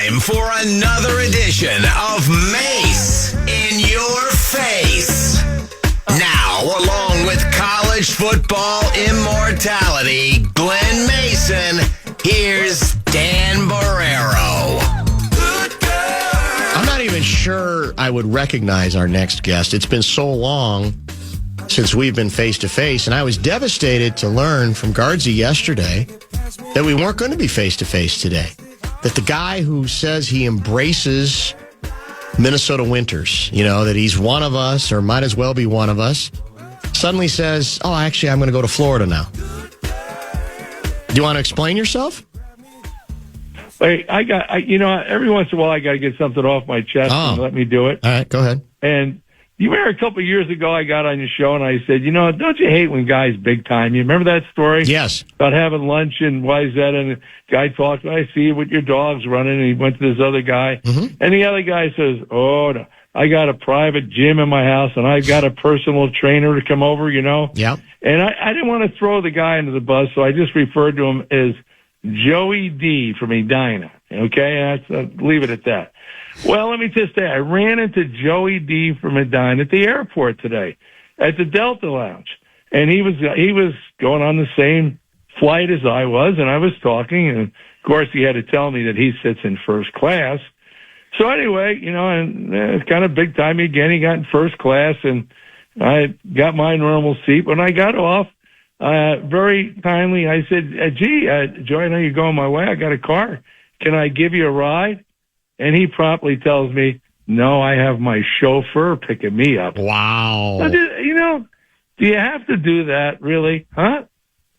time for another edition of Mase In Your Face. Now, along with college football immortality, Glen Mason, here's Dan Barrero. I'm not even sure I would recognize our next guest. It's been so long since we've been face-to-face, and I was devastated to learn from Guardsy yesterday that we weren't going to be face-to-face today. That the guy who says he embraces Minnesota winters, that he's one of us or might as well be one of us, suddenly says, oh, actually, I'm going to go to Florida now. Do you want to explain yourself? Wait, every once in a while I got to get something off my chest and let me do it. All right, go ahead. And you remember a couple of years ago I got on your show and I said, don't you hate when guys big time you? Remember that story? Yes. About having lunch and YZ, and the guy talked, I see you with your dogs running, and he went to this other guy. Mm-hmm. And the other guy says, oh, no, I got a private gym in my house and I got a personal trainer to come over, Yeah. And I didn't want to throw the guy under the bus, so I just referred to him as Joey D from Edina. Okay? Leave it at that. Well, let me just say, I ran into Joey D from Medina at the airport today at the Delta Lounge. And he was going on the same flight as I was, and I was talking, and of course he had to tell me that he sits in first class. So anyway, and it's kind of big time again. He got in first class, and I got my normal seat. When I got off, very kindly, I said, Joey, I know you're going my way. I got a car. Can I give you a ride? And he promptly tells me, no, I have my chauffeur picking me up. Wow. Do you have to do that, really? Huh?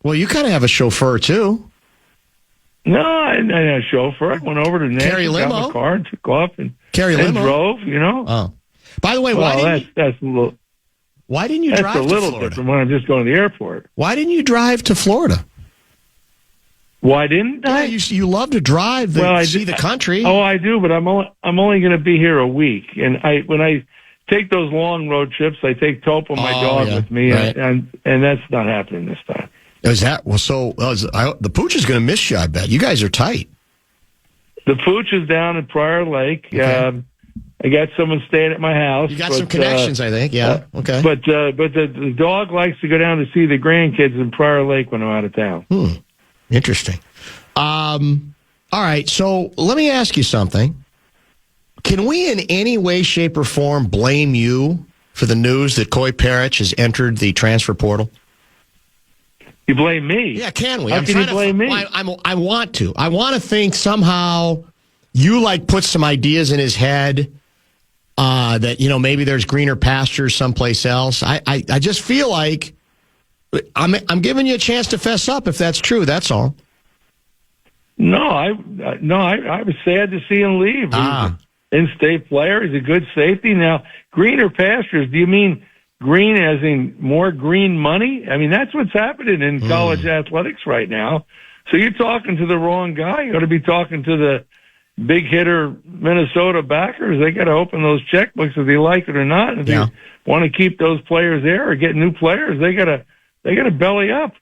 Well, you kind of have a chauffeur, too. No, I had a chauffeur. I went over to Nashville, got my car, and took off, and drove, Oh. By the way, why didn't you drive to Florida? That's a little different when I'm just going to the airport. Why didn't you drive to Florida? Why didn't I? Yeah, you love to drive and see the country. Oh, I do, but I'm only going to be here a week. And when I take those long road trips, I take Topo, my dog, with me, right. and that's not happening this time. Is that the Pooch is going to miss you? I bet you guys are tight. The Pooch is down in Prior Lake. Okay. I got someone staying at my house. You got some connections, I think. Yeah. Okay. But the dog likes to go down to see the grandkids in Prior Lake when I'm out of town. Interesting. All right, so let me ask you something. Can we in any way, shape, or form blame you for the news that Coy Parrish has entered the transfer portal? You blame me? Yeah, can we? How can you blame me? I want to. I want to think somehow you put some ideas in his head that, maybe there's greener pastures someplace else. I just feel like I'm giving you a chance to fess up if that's true. That's all. No, I was sad to see him leave. He's an in-state player. He's a good safety. Now, greener pastures, do you mean green as in more green money? I mean, that's what's happening in college athletics right now. So you're talking to the wrong guy. You ought to be talking to the big hitter Minnesota backers. They got to open those checkbooks if they like it or not. If they want to keep those players there or get new players, they got to belly up.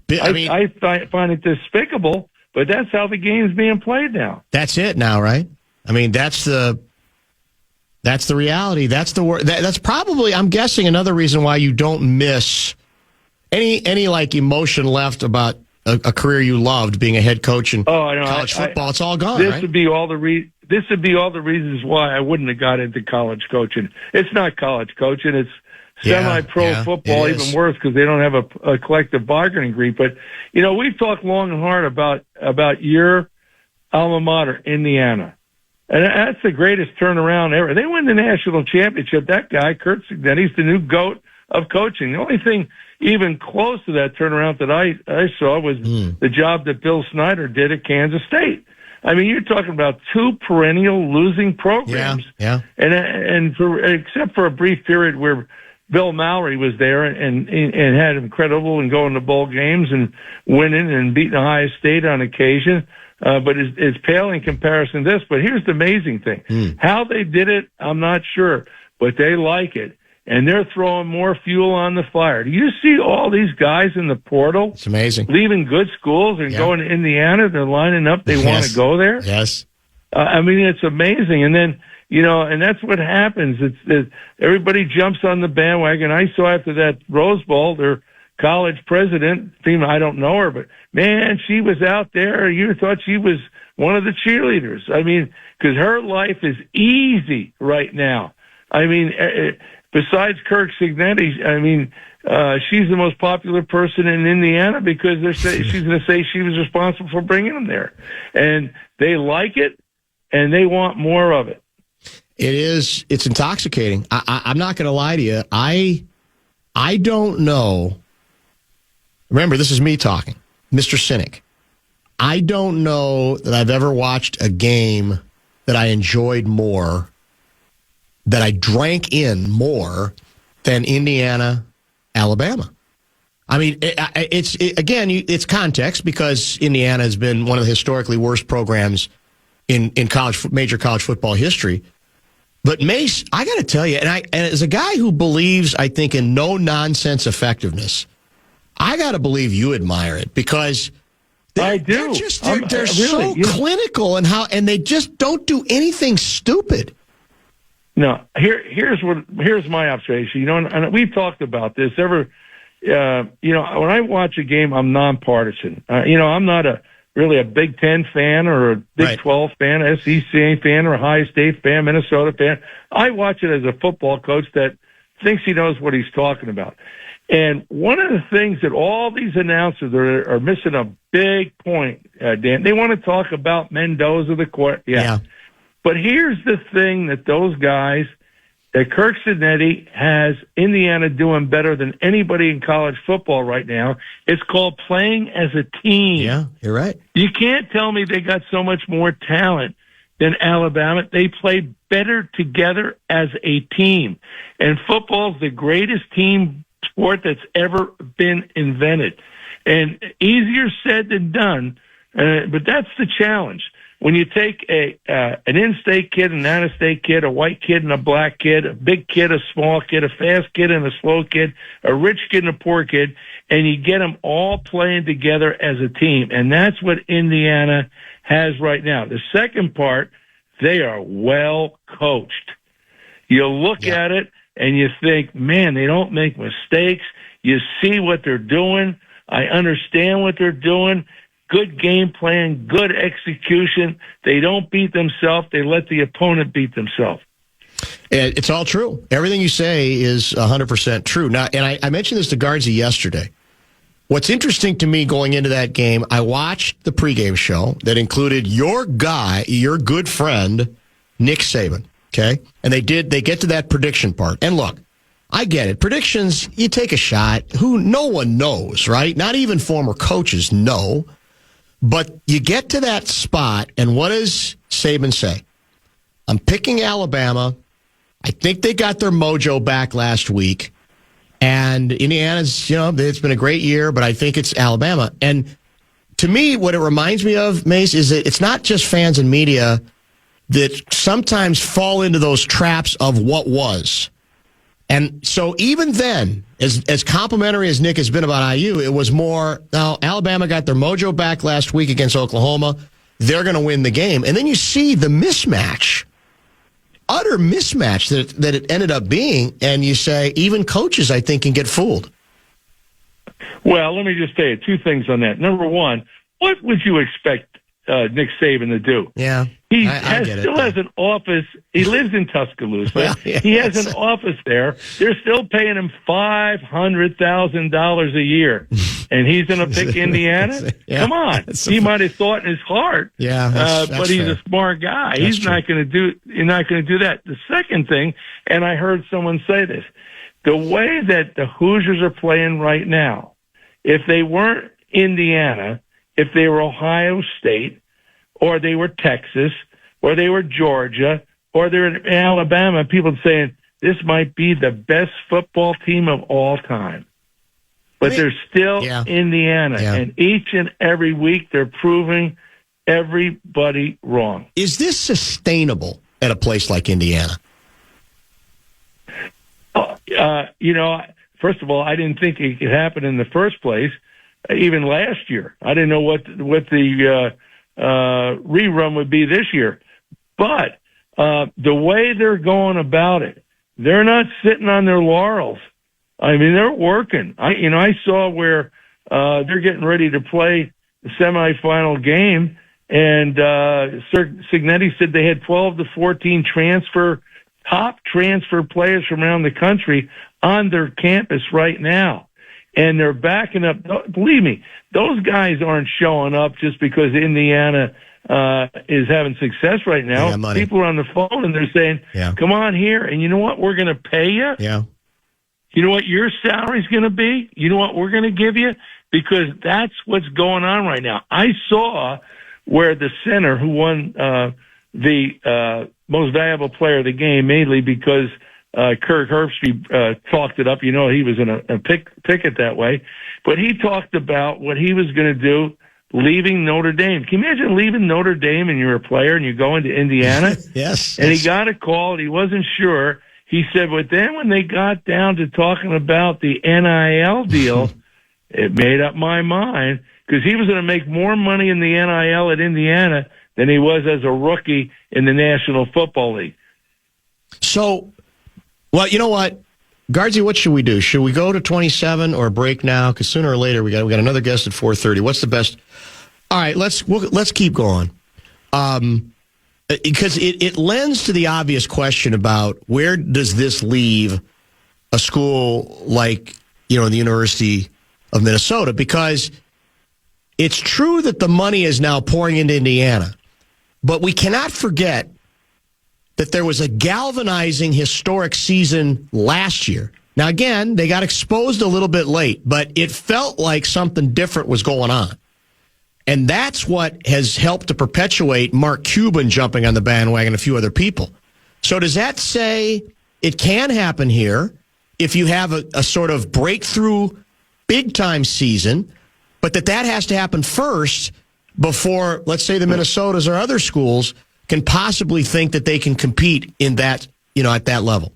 I find it despicable, but that's how the game's being played now. That's it now, right? I mean, that's the reality. That's the word. That's probably, I'm guessing, another reason why you don't miss any emotion left about a career you loved, being a head coach in college football. It's all gone. This would be all the reasons why I wouldn't have got into college coaching. It's not college coaching. It's semi-pro football, even worse because they don't have a collective bargaining agreement. But, we've talked long and hard about your alma mater, Indiana. And that's the greatest turnaround ever. They win the national championship. That guy, Kurt Signetti, he's the new GOAT of coaching. The only thing even close to that turnaround that I saw was the job that Bill Snyder did at Kansas State. I mean, you're talking about two perennial losing programs. Yeah. And except for a brief period where Bill Mallory was there and had incredible and going to bowl games and winning and beating Ohio State on occasion. But it's pale in comparison to this. But here's the amazing thing. How they did it, I'm not sure. But they like it. and they're throwing more fuel on the fire. Do you see all these guys in the portal? It's amazing. Leaving good schools and going to Indiana. They're lining up. They want to go there. Yes. I mean, it's amazing. And then, and that's what happens. It's everybody jumps on the bandwagon. I saw after that Rose Bowl, their college president, I don't know her, but man, she was out there. You thought she was one of the cheerleaders. I mean, because her life is easy right now. I mean, besides Kirk Signetti, I mean, she's the most popular person in Indiana because she's going to say she was responsible for bringing them there. And they like it, and they want more of it. It's intoxicating. I'm not going to lie to you. I don't know. Remember, this is me talking, Mr. Cynic. I don't know that I've ever watched a game that I enjoyed more, that I drank in more than Indiana, Alabama. I mean, it's context because Indiana has been one of the historically worst programs in major college football history. But Mase, I got to tell you, and as a guy who believes, I think, in no nonsense effectiveness, I got to believe you admire it because I do. They're so clinical and they just don't do anything stupid. No, here's my observation. And we've talked about this. When I watch a game, I'm nonpartisan. I'm not really a Big Ten fan or a Big 12 fan, SEC fan or a Ohio State fan, Minnesota fan. I watch it as a football coach that thinks he knows what he's talking about. And one of the things that all these announcers are missing a big point, Dan. They want to talk about Mendoza, the court. Yeah. But here's the thing that those guys, that Kirk Cincinnati has Indiana doing better than anybody in college football right now. It's called playing as a team. Yeah, you're right. You can't tell me they got so much more talent than Alabama. They play better together as a team. And football's the greatest team sport that's ever been invented. And easier said than done, but that's the challenge. When you take an in-state kid, an out-of-state kid, a white kid and a black kid, a big kid, a small kid, a fast kid and a slow kid, a rich kid and a poor kid, and you get them all playing together as a team. And that's what Indiana has right now. The second part, they are well coached. You look at it, and you think, man, they don't make mistakes. You see what they're doing. I understand what they're doing. Good game plan, good execution. They don't beat themselves. They let the opponent beat themselves. It's all true. Everything you say is 100% true. Now, and I mentioned this to Garza yesterday. What's interesting to me going into that game, I watched the pregame show that included your guy, your good friend, Nick Saban. Okay. And they get to that prediction part. And look, I get it. Predictions, you take a shot. No one knows, right? Not even former coaches know. But you get to that spot, and what does Saban say? I'm picking Alabama. I think they got their mojo back last week. And Indiana's, it's been a great year, but I think it's Alabama. And to me, what it reminds me of, Mase, is that it's not just fans and media that sometimes fall into those traps of what was. And so even then, as complimentary as Nick has been about IU, it was more, now Alabama got their mojo back last week against Oklahoma. They're going to win the game. And then you see the mismatch, utter mismatch that it ended up being. And you say, even coaches, I think, can get fooled. Well, let me just tell you two things on that. Number one, what would you expect Nick Saban to do? Yeah. He still has an office. He lives in Tuscaloosa. Well, yeah, he has an office there. They're still paying him $500,000 a year, and he's going to pick Indiana. Come on, he might have thought in his heart. Yeah, that's but he's a smart guy. He's not going to do. You're not going to do that. The second thing, and I heard someone say this: the way that the Hoosiers are playing right now, if they weren't Indiana, if they were Ohio State, or they were Texas, or they were Georgia, or they're in Alabama, people saying this might be the best football team of all time. But they're still Indiana, and each and every week they're proving everybody wrong. Is this sustainable at a place like Indiana? First of all, I didn't think it could happen in the first place. Even last year, I didn't know what the rerun would be this year. But the way they're going about it, they're not sitting on their laurels. I mean, they're working. I saw where they're getting ready to play the semifinal game, and Sir Cignetti said they had 12 to 14 top transfer players from around the country on their campus right now. And they're backing up. Believe me, those guys aren't showing up just because Indiana is having success right now. People are on the phone and they're saying, come on here. And you know what? We're going to pay you. Yeah. You know what your salary's going to be? You know what we're going to give you? Because that's what's going on right now. I saw where the center who won the most valuable player of the game, mainly because Kirk Herbstreit talked it up. You know, he was in a pick it that way. But he talked about what he was going to do leaving Notre Dame. Can you imagine leaving Notre Dame and you're a player and you're going to Indiana? Yes. And he got a call and he wasn't sure. He said, but then when they got down to talking about the NIL deal, it made up my mind because he was going to make more money in the NIL at Indiana than he was as a rookie in the National Football League. So, well, you know what? Guardsy, what should we do? Should we go to 27 or break now? Because sooner or later we got another guest at 4:30. What's the best? All right, let's keep going. Because it lends to the obvious question about where does this leave a school like, the University of Minnesota? Because it's true that the money is now pouring into Indiana, but we cannot forget that there was a galvanizing historic season last year. Now, again, they got exposed a little bit late, but it felt like something different was going on. And that's what has helped to perpetuate Mark Cuban jumping on the bandwagon, a few other people. So does that say it can happen here if you have a sort of breakthrough big-time season, but that has to happen first before, let's say, the Minnesotas or other schools can possibly think that they can compete in that, at that level?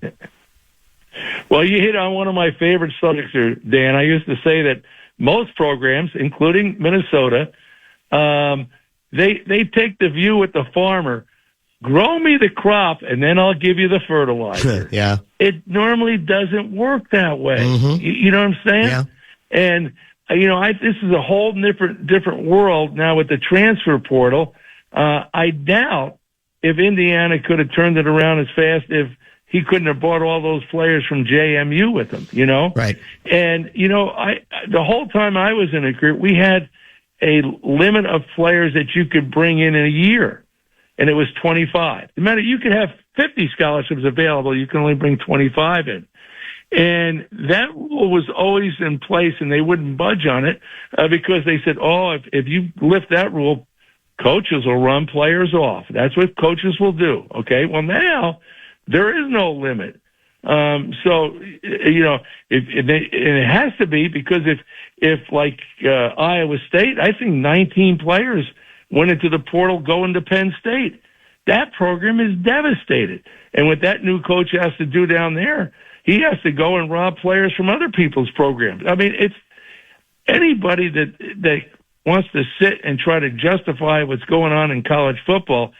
Well, you hit on one of my favorite subjects here, Dan. I used to say that most programs, including Minnesota, they take the view with the farmer, grow me the crop and then I'll give you the fertilizer. Yeah. It normally doesn't work that way. Mm-hmm. You know what I'm saying? Yeah. And, this is a whole different world now with the transfer portal. I doubt if Indiana could have turned it around as fast if he couldn't have brought all those players from JMU with him, Right. And, the whole time I was in a career, we had a limit of players that you could bring in a year, and it was 25. No matter, you could have 50 scholarships available, you can only bring 25 in. And that rule was always in place, and they wouldn't budge on it because they said, if you lift that rule, coaches will run players off. That's what coaches will do. Okay. Well, now there is no limit. So, it has to be because if like Iowa State, I think 19 players went into the portal going to Penn State. That program is devastated. And what that new coach has to do down there, he has to go and rob players from other people's programs. I mean, it's anybody that wants to sit and try to justify what's going on in college football.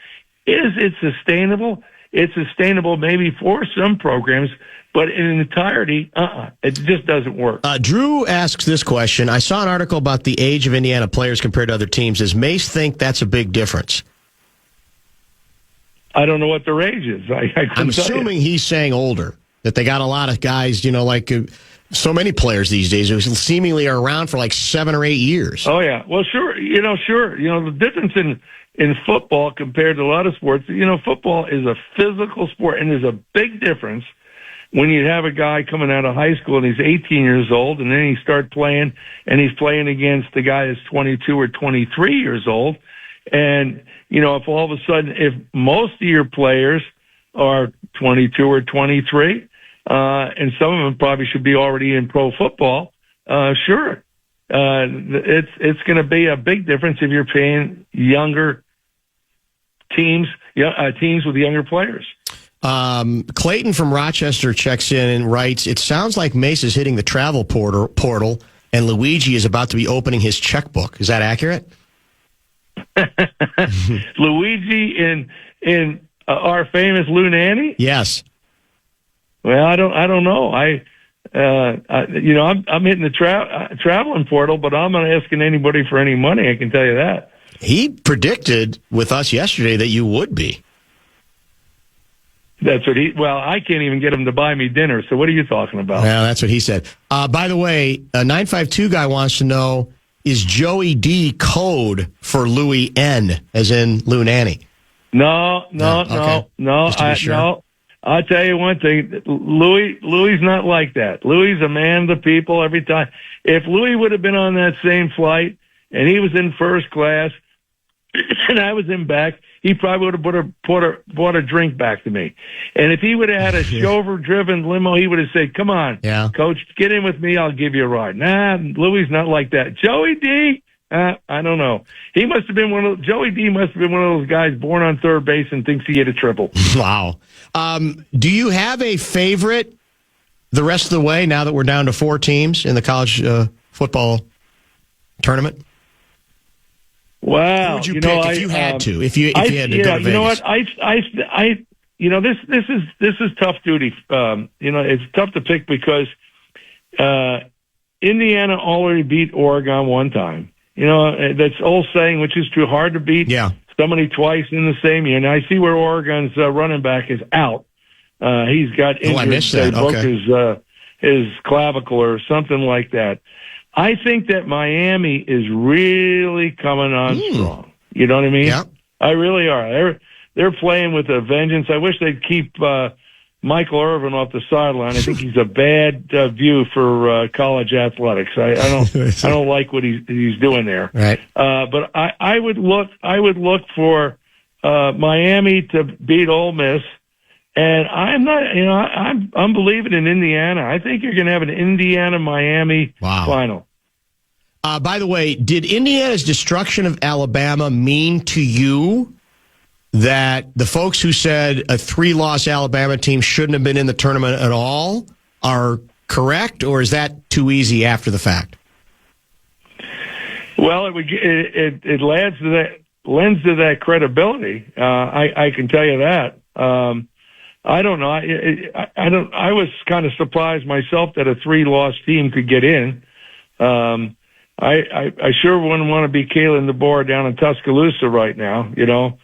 Is it sustainable? It's sustainable maybe for some programs, but in entirety, it just doesn't work. Drew asks this question. I saw an article about the age of Indiana players compared to other teams. Does Mase think that's a big difference? I don't know what their age is. I'm assuming he's saying older, that they got a lot of guys, like so many players these days who seemingly are around for like 7 or 8 years. Oh, yeah. Well, sure. Sure. The difference in football compared to a lot of sports, football is a physical sport, and there's a big difference when you have a guy coming out of high school and he's 18 years old, and then he starts playing, and he's playing against the guy that's 22 or 23 years old. And, if all of a sudden, if most of your players are 22 or 23, and some of them probably should be already in pro football, sure. It's going to be a big difference if you're paying younger teams with younger players. Clayton from Rochester checks in and writes, it sounds like Mase is hitting the travel portal and Luigi is about to be opening his checkbook. Is that accurate? Luigi in our famous Lou Nanny? Yes. Well, I don't know. I'm hitting the traveling portal, but I'm not asking anybody for any money. I can tell you that. He predicted with us yesterday that you would be. That's what I can't even get him to buy me dinner. So what are you talking about? Yeah, that's what he said. By the way, a 952 guy wants to know, is Joey D code for Louis N, as in Lou Nanny? No. Okay. No. I'll tell you one thing. Louis not like that. Louis a man of the people every time. If Louis would have been on that same flight and he was in first class and I was in back, he probably would have brought a drink back to me. And if he would have had a chauffeur-driven limo, he would have said, come on, Coach, get in with me. I'll give you a ride. Nah, Louis not like that. Joey D, I don't know. Joey D must have been one of those guys born on third base and thinks he hit a triple. Wow. Do you have a favorite the rest of the way now that we're down to 4 teams in the college football tournament? Wow. Who would you pick if you had to? If you had to go to Vegas? You know what? This is tough duty. It's tough to pick because Indiana already beat Oregon one time. That's old saying, which is too hard to beat somebody twice in the same year. Now I see where Oregon's running back is out. He's got injured. I missed that. Broke his clavicle or something like that. I think that Miami is really coming on strong. You know what I mean? Yeah. I really are. They're playing with a vengeance. I wish they'd keep Michael Irvin off the sideline. I think he's a bad view for college athletics. I don't like what he's doing there. Right. But I would look for Miami to beat Ole Miss. And I'm not, I'm believing in Indiana. I think you're going to have an Indiana-Miami final. By the way, did Indiana's destruction of Alabama mean to you that the folks who said a 3-loss Alabama team shouldn't have been in the tournament at all are correct, or is that too easy after the fact? Well, it lends to that credibility. I can tell you that. I don't know. I was kind of surprised myself that a 3-loss team could get in. I sure wouldn't want to be Kalen DeBoer down in Tuscaloosa right now. It's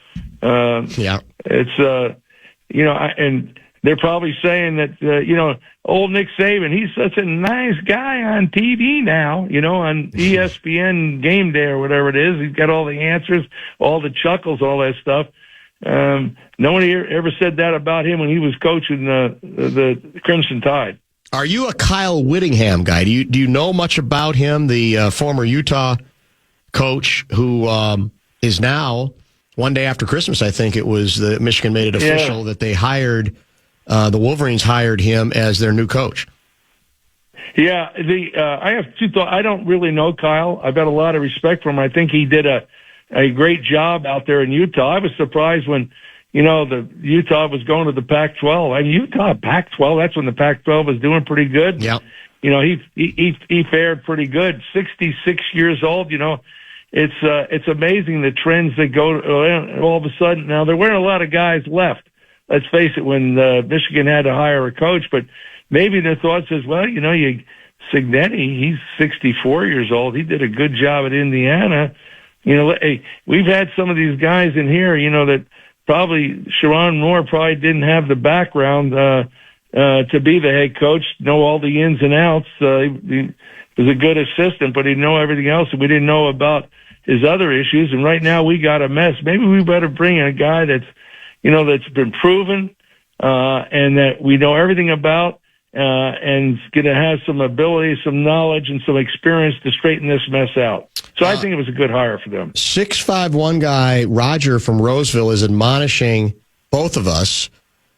and they're probably saying that old Nick Saban, he's such a nice guy on TV now. On ESPN Game Day or whatever it is, he's got all the answers, all the chuckles, all that stuff. No one ever said that about him when he was coaching the Crimson Tide. Are you a Kyle Whittingham guy? Do you know much about him, the former Utah coach who is now, one day after Christmas, I think it was, the Michigan made it official that they hired, the Wolverines hired him as their new coach. Yeah, I have 2 thoughts. I don't really know Kyle. I've got a lot of respect for him. I think he did a great job out there in Utah. I was surprised when, the Utah was going to the Pac-12. Utah, Pac-12, that's when the Pac-12 was doing pretty good. Yeah. He fared pretty good. 66 years old, it's amazing the trends that go all of a sudden. Now, there weren't a lot of guys left. Let's face it, when Michigan had to hire a coach, but maybe their thoughts is, Cignetti, he's 64 years old. He did a good job at Indiana. Hey, we've had some of these guys in here, that probably Sharon Moore probably didn't have the background to be the head coach, know all the ins and outs. He was a good assistant, but he didn't know everything else, and we didn't know about his other issues. And right now we got a mess. Maybe we better bring in a guy that's been proven and that we know everything about. And going to have some ability, some knowledge, and some experience to straighten this mess out. So I think it was a good hire for them. 651 guy, Roger from Roseville, is admonishing both of us.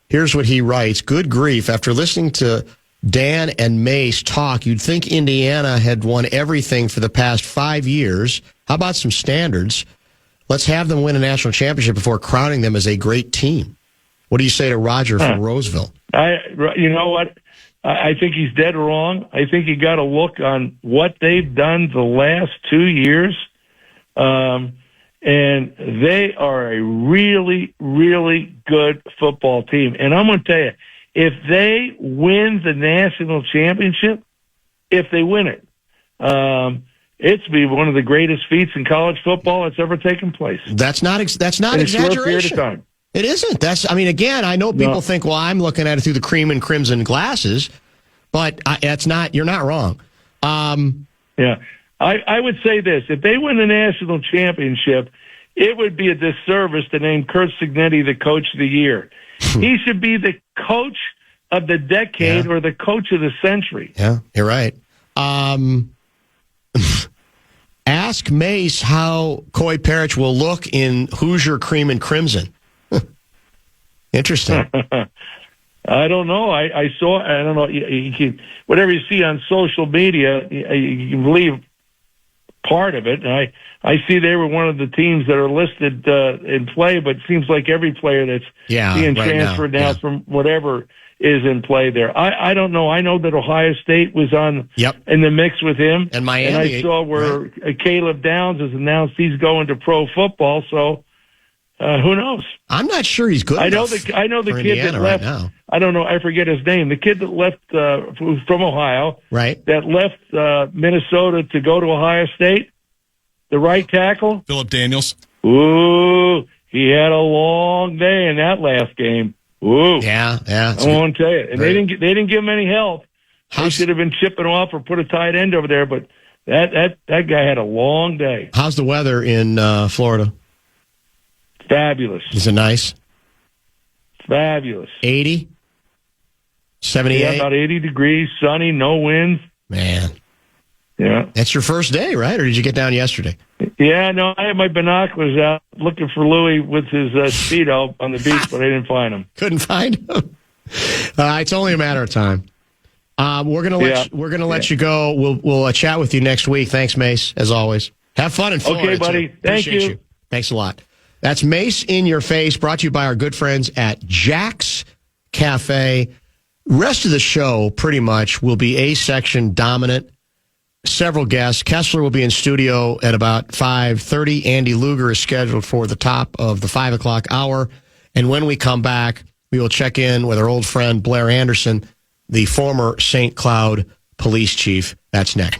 Here's what he writes. Good grief. After listening to Dan and Mase talk, you'd think Indiana had won everything for the past 5 years. How about some standards? Let's have them win a national championship before crowning them as a great team. What do you say to Roger from Roseville? You know what? I think he's dead wrong. I think you got to look on what they've done the last 2 years. And they are a really, really good football team. And I'm going to tell you, if they win the national championship, if they win it, it's be one of the greatest feats in college football that's ever taken place. That's not in exaggeration. A short period of time. It isn't. Again, I know people think, well, I'm looking at it through the cream and crimson glasses, but that's not. You're not wrong. Yeah. I would say this. If they win the national championship, it would be a disservice to name Curt Cignetti the coach of the year. He should be the coach of the decade or the coach of the century. Yeah, you're right. Ask Mase how Coy Parrish will look in Hoosier Cream and Crimson. Interesting. I don't know. I saw. I don't know. You can, whatever you see on social media, you can believe part of it. And I see they were one of the teams that are listed in play, but it seems like every player that's being transferred now from whatever is in play there. I don't know. I know that Ohio State was in the mix with him. And Miami. And I saw where Caleb Downs has announced he's going to pro football, so who knows? I'm not sure he's good I know enough the kid Indiana that left. Right now. I don't know. I forget his name. The kid that left who's from Ohio. Right. That left Minnesota to go to Ohio State. The right tackle. Phillip Daniels. Ooh, he had a long day in that last game. Ooh. Yeah. I won't tell you. And they didn't give him any help. They should have been chipping off or put a tight end over there, but that guy had a long day. How's the weather in Florida? Fabulous. Is it nice? Fabulous. 80? 78? Yeah, about 80 degrees, sunny, no winds. Man. Yeah. That's your first day, right? Or did you get down yesterday? Yeah, no, I had my binoculars out looking for Louis with his Speedo on the beach, but I didn't find him. Couldn't find him? It's only a matter of time. We're gonna let you go. We'll chat with you next week. Thanks, Mase, as always. Have fun in Florida. Okay, buddy. Too. Thank Appreciate you. Thanks a lot. That's Mase In Your Face, brought to you by our good friends at Jack's Cafe. Rest of the show, pretty much, will be A-section dominant. Several guests. Kessler will be in studio at about 5:30. Andy Luger is scheduled for the top of the 5 o'clock hour. And when we come back, we will check in with our old friend Blair Anderson, the former St. Cloud police chief. That's next.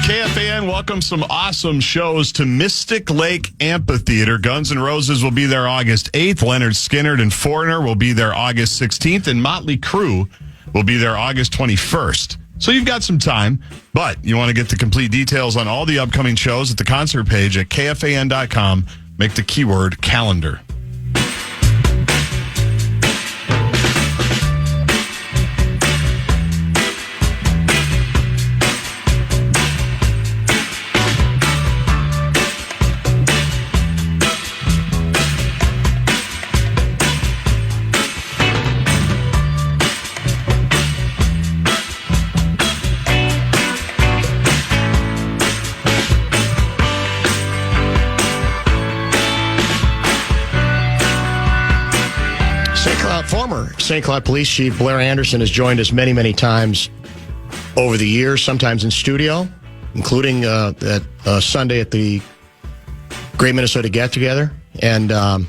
KFAN welcomes some awesome shows to Mystic Lake Amphitheater. Guns N' Roses will be there August 8th. Leonard Skinner and Foreigner will be there August 16th. And Motley Crue will be there August 21st. So you've got some time, but you want to get the complete details on all the upcoming shows at the concert page at KFAN.com. Make the keyword calendar. Former St. Cloud Police Chief Blair Anderson has joined us many, many times over the years, sometimes in studio, including that Sunday at the Great Minnesota Get-Together. And,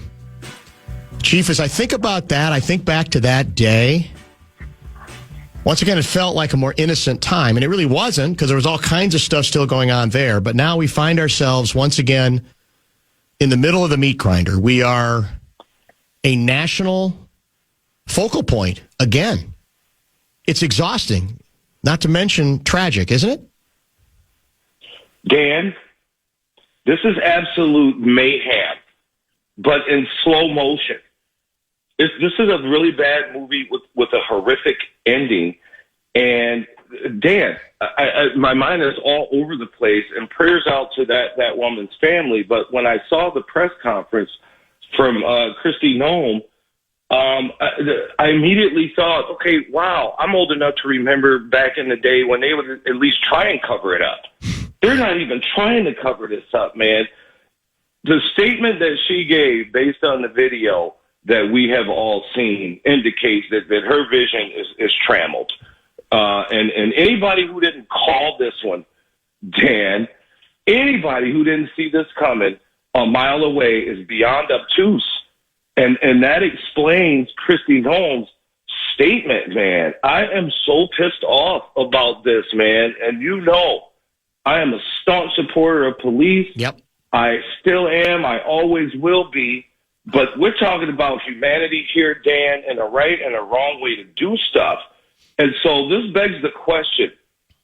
Chief, as I think about that, I think back to that day. Once again, it felt like a more innocent time, and it really wasn't, because there was all kinds of stuff still going on there. But now we find ourselves once again in the middle of the meat grinder. We are a national focal point again. It's exhausting, not to mention tragic, isn't it? Dan, this is absolute mayhem, but in slow motion. This is a really bad movie with a horrific ending. And Dan, my mind is all over the place, and prayers out to that woman's family. But when I saw the press conference from Kristi Noem, I immediately thought, okay, wow, I'm old enough to remember back in the day when they would at least try and cover it up. They're not even trying to cover this up, man. The statement that she gave based on the video that we have all seen indicates that her vision is trammeled. And anybody who didn't call this one, Dan, anybody who didn't see this coming a mile away is beyond obtuse. And that explains Kristi Noem's statement, man. I am so pissed off about this, man. And you know, I am a staunch supporter of police. Yep. I still am. I always will be. But we're talking about humanity here, Dan, and a right and a wrong way to do stuff. And so this begs the question,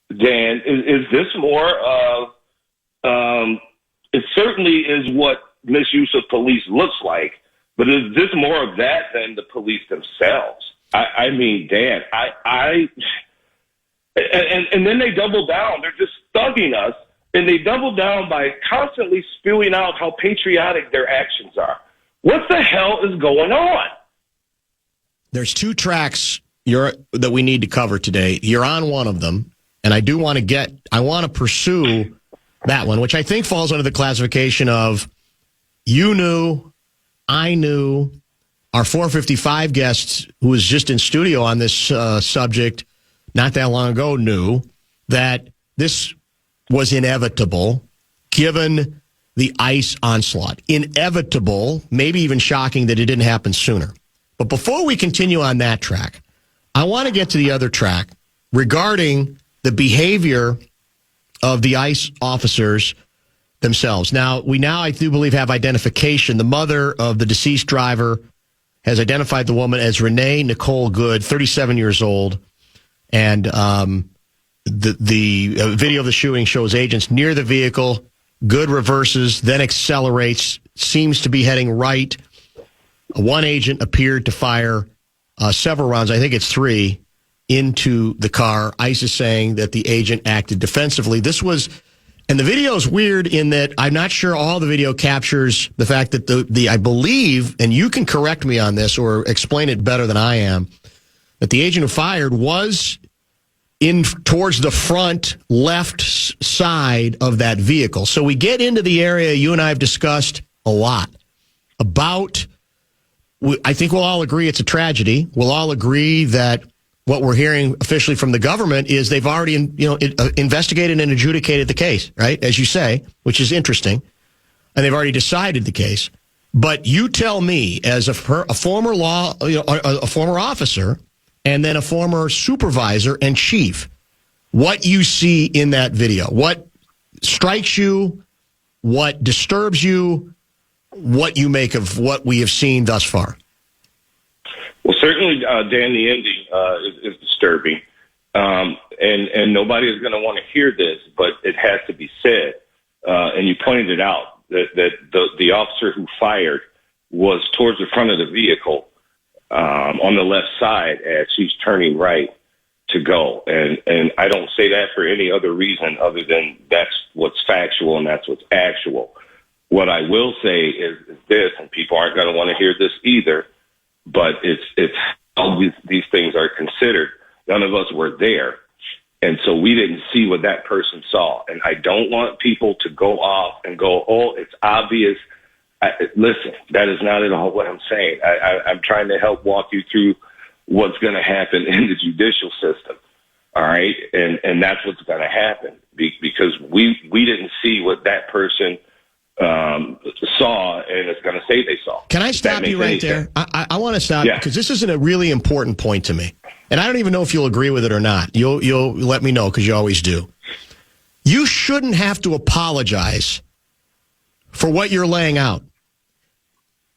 Dan, is this more of, it certainly is what misuse of police looks like, but is this more of that than the police themselves? I mean, Dan, and then they double down. They're just thugging us, and they double down by constantly spewing out how patriotic their actions are. What the hell is going on? There's two tracks that we need to cover today. You're on one of them, and I want to pursue that one, which I think falls under the classification of you knew, I knew, our 455 guest who was just in studio on this subject not that long ago knew that this was inevitable given the ICE onslaught. Inevitable, maybe even shocking that it didn't happen sooner. But before we continue on that track, I want to get to the other track regarding the behavior of the ICE officers themselves. Now, I do believe, have identification. The mother of the deceased driver has identified the woman as Renee Nicole Good, 37 years old. And the video of the shooting shows agents near the vehicle. Good reverses, then accelerates, seems to be heading right. One agent appeared to fire several rounds, I think it's 3, into the car. ICE is saying that the agent acted defensively. And the video is weird in that I'm not sure all the video captures the fact that I believe, and you can correct me on this or explain it better than I am, that the agent who fired was towards the front left side of that vehicle. So we get into the area you and I have discussed a lot about. I think we'll all agree it's a tragedy. We'll all agree that what we're hearing officially from the government is they've already, investigated and adjudicated the case, right? As you say, which is interesting. And they've already decided the case. But you tell me, as a former a former officer, and then a former supervisor and chief, what you see in that video. What strikes you, what disturbs you, what you make of what we have seen thus far. Well, certainly, Dan, the ending is disturbing. And and nobody is going to want to hear this, but it has to be said. And you pointed it out that the officer who fired was towards the front of the vehicle on the left side as she's turning right to go. And I don't say that for any other reason other than that's what's factual and that's what's actual. What I will say is this, and people aren't going to want to hear this either, but it's how these things are considered. None of us were there. And so we didn't see what that person saw. And I don't want people to go off and go, oh, it's obvious. Listen, that is not at all what I'm saying. I'm trying to help walk you through what's going to happen in the judicial system. All right. And that's what's going to happen because we didn't see what that person saw and is going to say they saw. Can I stop you right there? I want to stop because this is a really important point to me. And I don't even know if you'll agree with it or not. You'll let me know because you always do. You shouldn't have to apologize for what you're laying out.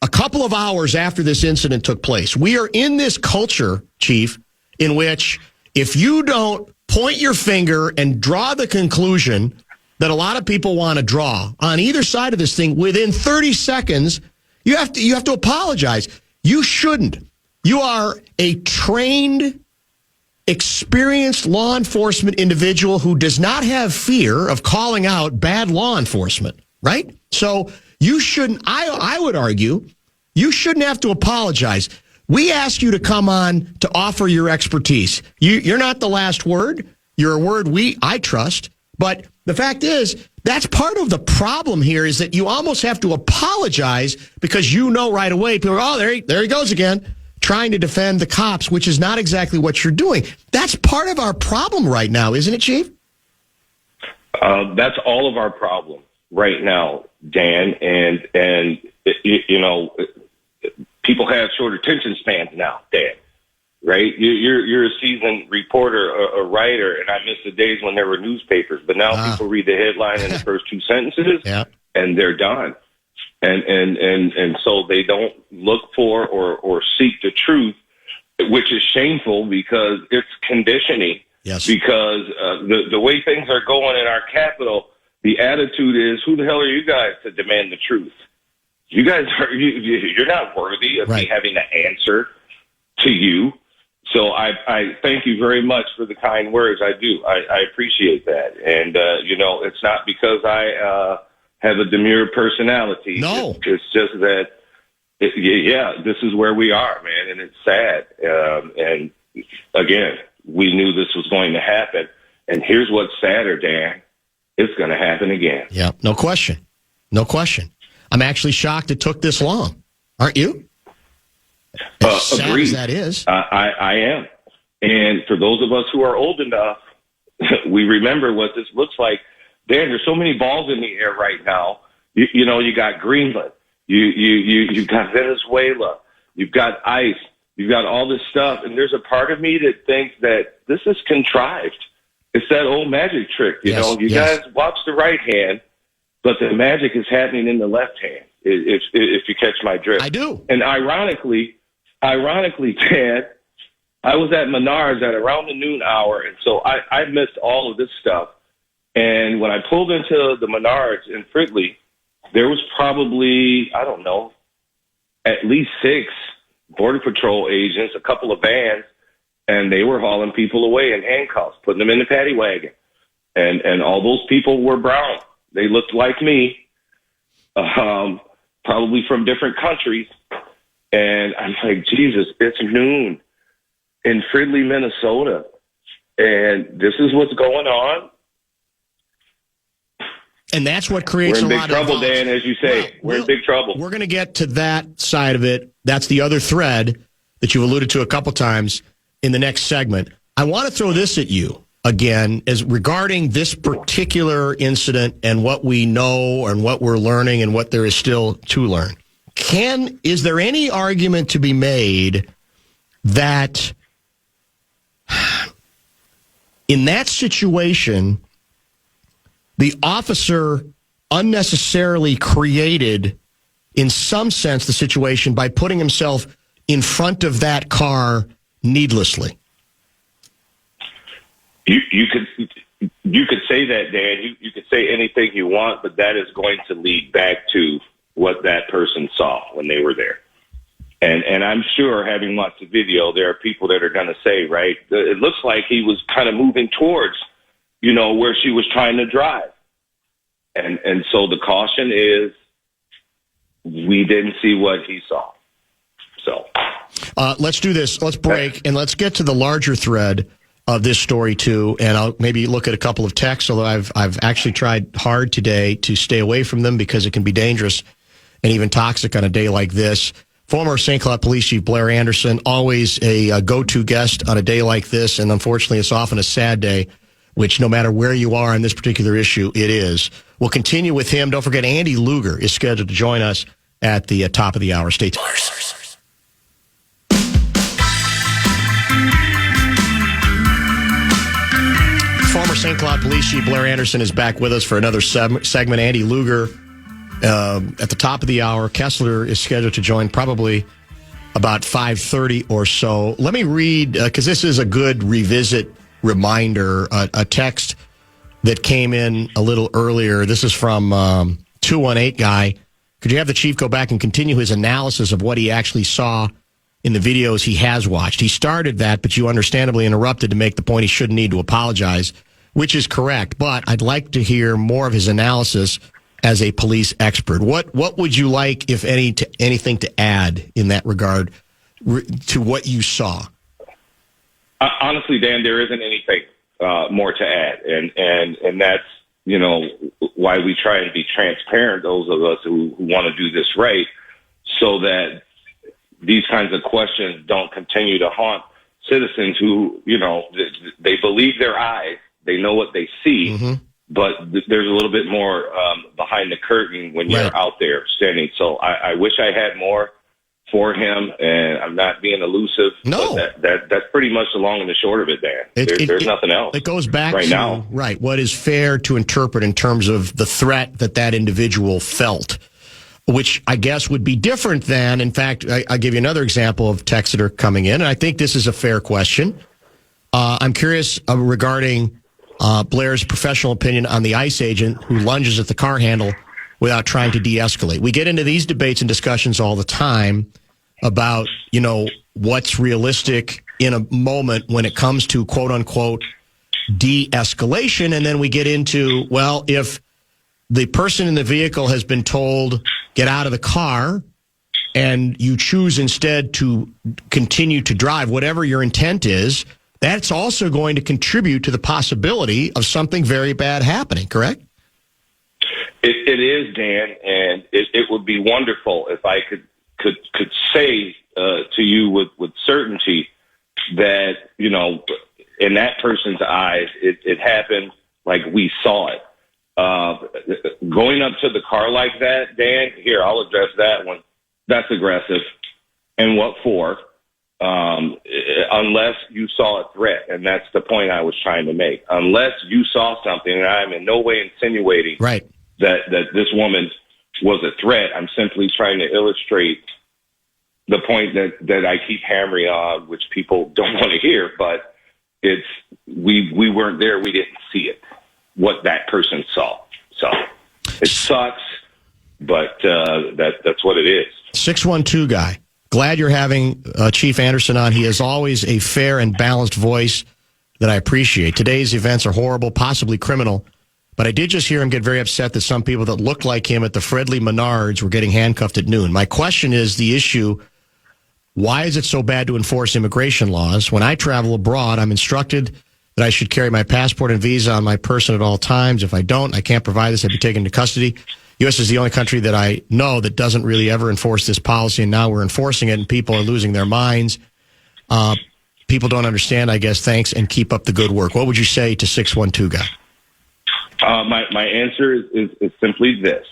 A couple of hours after this incident took place, we are in this culture, Chief, in which if you don't point your finger and draw the conclusion that a lot of people want to draw on either side of this thing within 30 seconds, you have to apologize. You shouldn't. You are a trained, experienced law enforcement individual who does not have fear of calling out bad law enforcement, right? So you shouldn't, I would argue, you shouldn't have to apologize. We asked you to come on to offer your expertise. You're not the last word. You're a word I trust. But the fact is, that's part of the problem here is that you almost have to apologize because you know right away, people are, oh, there he goes again, trying to defend the cops, which is not exactly what you're doing. That's part of our problem right now, isn't it, Chief? That's all of our problem right now, Dan. And you know, people have short attention spans now, Dan. Right? You're a seasoned reporter, a writer, and I miss the days when there were newspapers. But now people read the headline in the first two sentences, and they're done. And so they don't look for or seek the truth, which is shameful because it's conditioning. Yes. Because the way things are going in our capital, the attitude is, who the hell are you guys to demand the truth? You guys you're not worthy of me having to answer to you. So I thank you very much for the kind words. I do. I appreciate that. And, you know, it's not because I have a demure personality. No. It's just that, this is where we are, man, and it's sad. And, again, we knew this was going to happen. And here's what's sadder, Dan. It's going to happen again. Yeah, no question. No question. I'm actually shocked it took this long. Aren't you? As sad agreed. As that is. I am. And for those of us who are old enough, we remember what this looks like. Dan, there's so many balls in the air right now. You know, you got Greenland. You've got Venezuela. You've got ICE. You've got all this stuff. And there's a part of me that thinks that this is contrived. It's that old magic trick. You know, you guys watch the right hand, but the magic is happening in the left hand, if you catch my drift. I do. And ironically, Ted, I was at Menards at around the noon hour, and so I missed all of this stuff. And when I pulled into the Menards in Fridley, there was probably, I don't know, at least 6 Border Patrol agents, a couple of vans, and they were hauling people away in handcuffs, putting them in the paddy wagon. And all those people were brown. They looked like me, probably from different countries. And I'm like, Jesus, it's noon in Fridley, Minnesota. And this is what's going on. And that's what creates a lot of... We're in big trouble, Dan, as you say. We're in big trouble. We're going to get to that side of it. That's the other thread that you've alluded to a couple times in the next segment. I want to throw this at you again, as regarding this particular incident and what we know and what we're learning and what there is still to learn. Is there any argument to be made that in that situation, the officer unnecessarily created, in some sense, the situation by putting himself in front of that car needlessly? You could say that, Dan. You could say anything you want, but that is going to lead back to what that person saw when they were there. And I'm sure, having watched the video, there are people that are going to say, right, it looks like he was kind of moving towards, where she was trying to drive. And so the caution is, we didn't see what he saw. So let's do this. Let's break, and let's get to the larger thread of this story too, and I'll maybe look at a couple of texts, although I've actually tried hard today to stay away from them because it can be dangerous and even toxic on a day like this. Former St. Cloud Police Chief Blair Anderson, always a go-to guest on a day like this, and unfortunately it's often a sad day, which no matter where you are on this particular issue, it is. We'll continue with him. Don't forget, Andy Luger is scheduled to join us at the top of the hour. Stay tuned. Former St. Cloud Police Chief Blair Anderson is back with us for another segment. Andy Luger at the top of the hour. Kessler is scheduled to join probably about 5:30 or so. Let me read, because this is a good revisit reminder, a text that came in a little earlier. This is from 218 guy. Could you have the chief go back and continue his analysis of what he actually saw in the videos he has watched? He started that, but you understandably interrupted to make the point he shouldn't need to apologize, which is correct. But I'd like to hear more of his analysis as a police expert. What would you like, if anything to add in that regard to what you saw? Honestly, Dan, there isn't anything more to add, and that's why we try and be transparent. Those of us who want to do this right, so that these kinds of questions don't continue to haunt citizens who, they believe their eyes, they know what they see, but there's a little bit more behind the curtain when you're out there standing. So I wish I had more for him, and I'm not being elusive. No. But that's pretty much the long and the short of it, Dan. There's nothing else. It goes back right to now. What is fair to interpret in terms of the threat that individual felt, which I guess would be different than, in fact, I'll give you another example of texts that are coming in, and I think this is a fair question. I'm curious regarding Blair's professional opinion on the ICE agent who lunges at the car handle without trying to de-escalate. We get into these debates and discussions all the time about, what's realistic in a moment when it comes to quote-unquote de-escalation, and then we get into, well, if the person in the vehicle has been told, get out of the car, and you choose instead to continue to drive, whatever your intent is, that's also going to contribute to the possibility of something very bad happening, correct? It is, Dan, and it would be wonderful if I could say to you with certainty that, in that person's eyes, it happened like we saw it. Going up to the car like that, Dan, here, I'll address that one. That's aggressive. And what for? Unless you saw a threat, and that's the point I was trying to make. Unless you saw something, and I'm in no way insinuating that this woman was a threat. I'm simply trying to illustrate the point that I keep hammering on, which people don't want to hear, but it's we weren't there. We didn't see it, what that person saw. So it sucks, but that's what it is. 612 guy. Glad you're having Chief Anderson on. He is always a fair and balanced voice that I appreciate. Today's events are horrible, possibly criminal, but I did just hear him get very upset that some people that looked like him at the Fredley Menards were getting handcuffed at noon. My question is the issue, why is it so bad to enforce immigration laws? When I travel abroad, I'm instructed that I should carry my passport and visa on my person at all times. If I don't, I can't provide this. I'd be taken into custody. U.S. is the only country that I know that doesn't really ever enforce this policy, and now we're enforcing it, and people are losing their minds. People don't understand, I guess. Thanks, and keep up the good work. What would you say to 612 guy? My answer is simply this.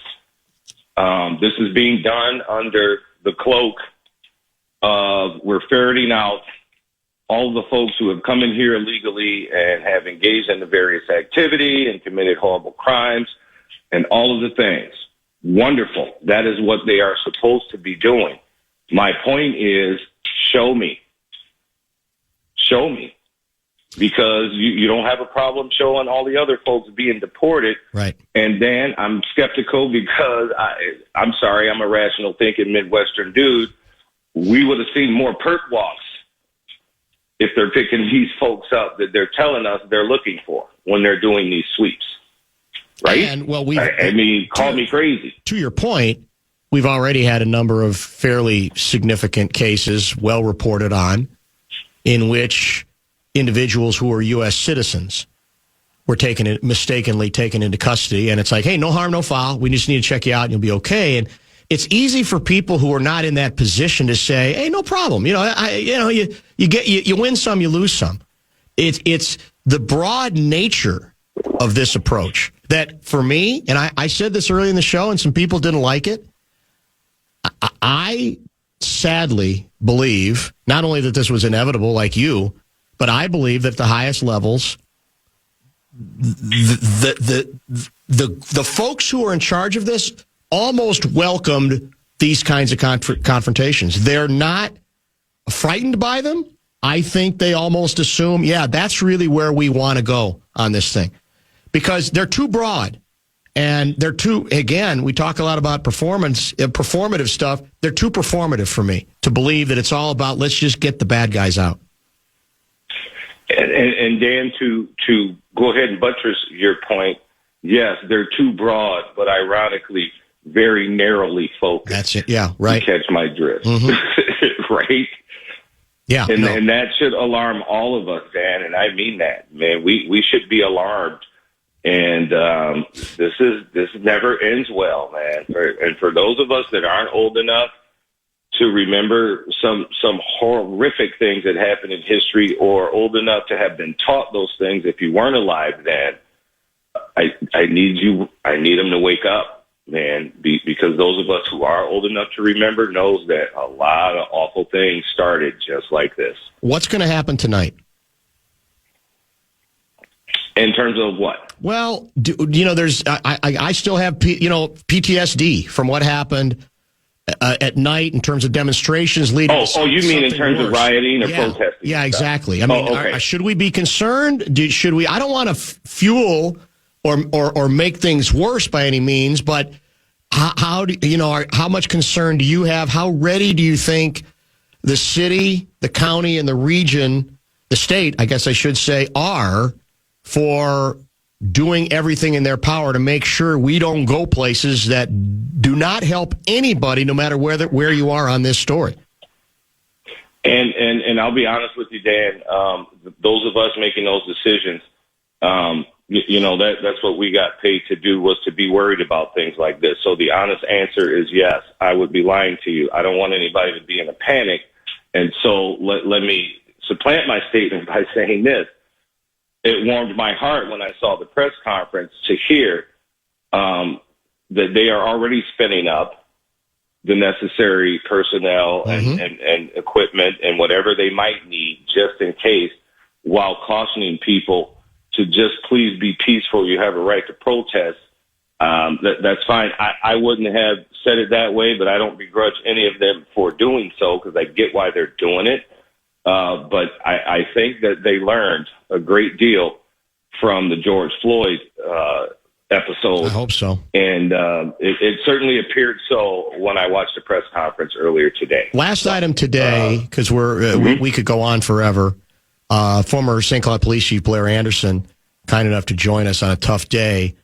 This is being done under the cloak of we're ferreting out all the folks who have come in here illegally and have engaged in the various activity and committed horrible crimes and all of the things. Wonderful. That is what they are supposed to be doing. My point is, show me. Show me. because you don't have a problem showing all the other folks being deported. Right. And Dan, I'm skeptical because I'm sorry, I'm a rational thinking Midwestern dude. We would have seen more perp walks if they're picking these folks up that they're telling us they're looking for when they're doing these sweeps. Right? And, well, I mean, call me crazy. To your point, we've already had a number of fairly significant cases, well reported on, in which individuals who are U.S. citizens were mistakenly taken into custody. And it's like, hey, no harm, no foul. We just need to check you out and you'll be okay. And it's easy for people who are not in that position to say, hey, no problem. You win some, you lose some. It's the broad nature of this approach that, for me, and I said this early in the show and some people didn't like it, I sadly believe not only that this was inevitable like you, but I believe that the highest levels, the folks who are in charge of this almost welcomed these kinds of confrontations. They're not frightened by them. I think they almost assume, yeah, that's really where we want to go on this thing, because they're too broad. And they're too, again, we talk a lot about performative stuff. They're too performative for me to believe that it's all about let's just get the bad guys out. And Dan, to go ahead and buttress your point, yes, they're too broad, but ironically, very narrowly focused. That's it. Yeah, right. You catch my drift. Mm-hmm. Right? Yeah. And that should alarm all of us, Dan, and I mean that, man. We should be alarmed. And this never ends well, man. And for those of us that aren't old enough to remember some horrific things that happened in history, or old enough to have been taught those things if you weren't alive then, I need them to wake up, man, because those of us who are old enough to remember knows that a lot of awful things started just like this. What's going to happen tonight? In terms of what? Well, there's I still have PTSD from what happened at night in terms of demonstrations leading. You mean in terms of rioting or protesting? Yeah, exactly. I mean, should we be concerned? Should we? I don't want to fuel or make things worse by any means, but how much concern do you have? How ready do you think the city, the county, and the region, the state, I guess I should say, are for doing everything in their power to make sure we don't go places that do not help anybody, no matter where you are on this story? And I'll be honest with you, Dan. Those of us making those decisions, that's what we got paid to do, was to be worried about things like this. So the honest answer is yes. I would be lying to you. I don't want anybody to be in a panic. And so let me supplant my statement by saying this. It warmed my heart when I saw the press conference to hear that they are already spinning up the necessary personnel and equipment and whatever they might need just in case, while cautioning people to just please be peaceful. You have a right to protest. That's fine. I wouldn't have said it that way, but I don't begrudge any of them for doing so because I get why they're doing it. But I think that they learned a great deal from the George Floyd episode. I hope so. And it certainly appeared so when I watched the press conference earlier today. Last item today, because we could go on forever. Former St. Cloud Police Chief Blair Anderson, kind enough to join us on a tough day.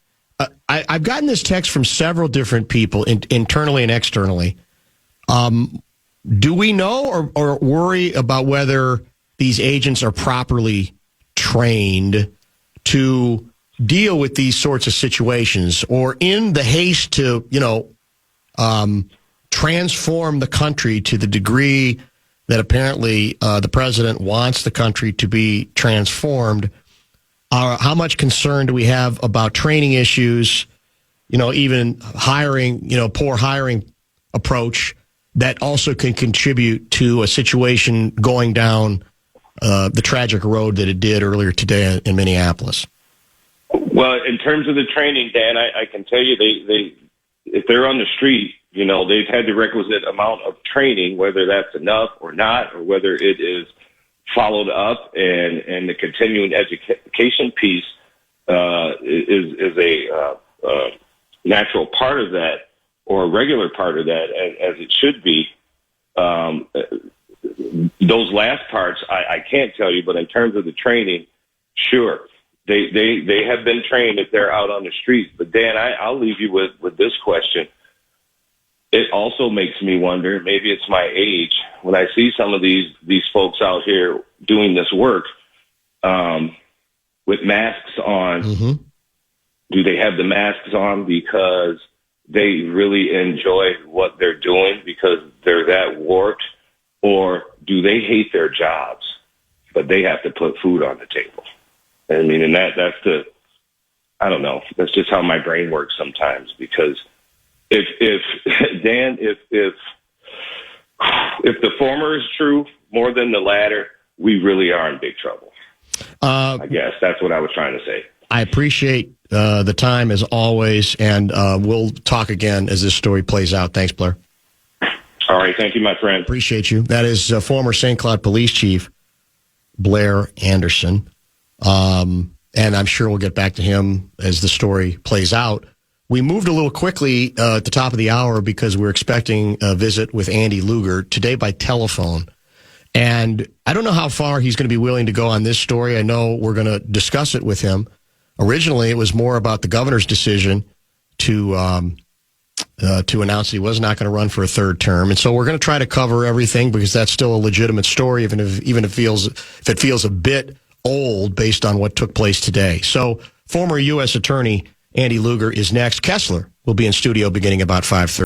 I've gotten this text from several different people, internally and externally. Do we know or worry about whether these agents are properly trained to deal with these sorts of situations, or in the haste to, transform the country to the degree that apparently the president wants the country to be transformed? How much concern do we have about training issues, even hiring, poor hiring approach that also can contribute to a situation going down the tragic road that it did earlier today in Minneapolis? Well, in terms of the training, Dan, I can tell you they if they're on the street, they've had the requisite amount of training, whether that's enough or not, or whether it is followed up, and the continuing education piece is a natural part of that, or a regular part of that, as it should be. Those last parts, I can't tell you, but in terms of the training, sure, they have been trained if they're out on the streets. But Dan, I'll leave you with this question. It also makes me wonder, maybe it's my age, when I see some of these folks out here doing this work with masks on. Mm-hmm. Do they have the masks on because they really enjoy what they're doing because they're that warped? Or do they hate their jobs, but they have to put food on the table? I mean, and that's I don't know. That's just how my brain works sometimes, because if Dan, if the former is true more than the latter, we really are in big trouble. I guess that's what I was trying to say. I appreciate the time as always, and we'll talk again as this story plays out. Thanks, Blair. All right. Thank you, my friend. Appreciate you. That is former St. Cloud Police Chief Blair Anderson. And I'm sure we'll get back to him as the story plays out. We moved a little quickly at the top of the hour because we're expecting a visit with Andy Luger today by telephone. And I don't know how far he's going to be willing to go on this story. I know we're going to discuss it with him. Originally, it was more about the governor's decision to announce that he was not going to run for a third term. And so we're going to try to cover everything because that's still a legitimate story, even if it feels a bit old based on what took place today. So former U.S. Attorney Andy Luger is next. Kessler will be in studio beginning about 5:30.